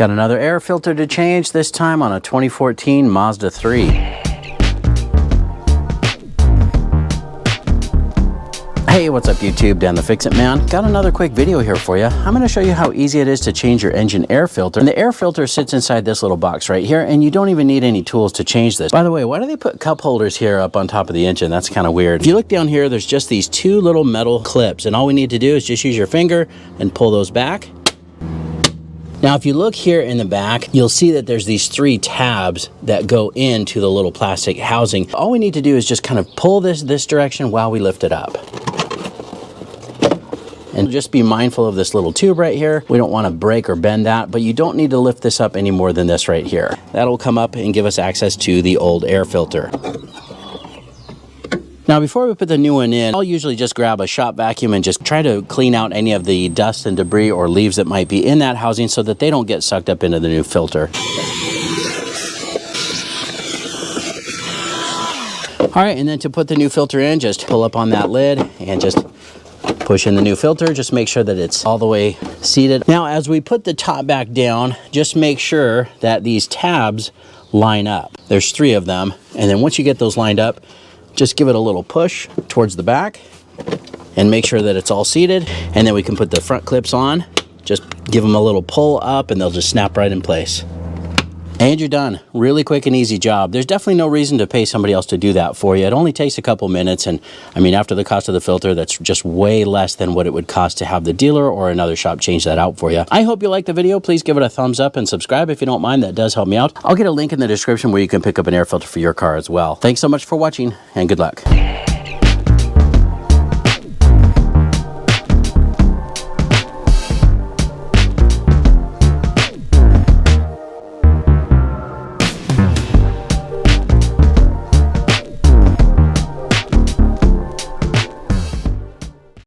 Got another air filter to change, this time on a 2014 Mazda 3. Hey, what's up YouTube? Dan the Fix-It Man. Got another quick video here for you. I'm going to show you how easy it is to change your engine air filter. And the air filter sits inside this little box right here, and you don't even need any tools to change this. By the way, why do they put cup holders here up on top of the engine? That's kind of weird. If you look down here, there's just these two little metal clips, and all we need to do is just use your finger and pull those back. Now, if you look here in the back, you'll see that there's these three tabs that go into the little plastic housing. All we need to do is just kind of pull this direction while we lift it up. And just be mindful of this little tube right here. We don't want to break or bend that, but you don't need to lift this up any more than this right here. That'll come up and give us access to the old air filter. Now, before we put the new one in, I'll usually just grab a shop vacuum and just try to clean out any of the dust and debris or leaves that might be in that housing so that they don't get sucked up into the new filter. All right, and then to put the new filter in, just pull up on that lid and just push in the new filter. Just make sure that it's all the way seated. Now, as we put the top back down, just make sure that these tabs line up. There's three of them, and then once you get those lined up, just give it a little push towards the back and make sure that it's all seated, and then we can put the front clips on. Just give them a little pull up and they'll just snap right in place. And you're done. Really quick and easy job. There's definitely no reason to pay somebody else to do that for you. It only takes a couple minutes, and I mean, after the cost of the filter, that's just way less than what it would cost to have the dealer or another shop change that out for you. I hope you liked the video. Please give it a thumbs up and subscribe if you don't mind. That does help me out. I'll get a link in the description where you can pick up an air filter for your car as well. Thanks so much for watching, and good luck.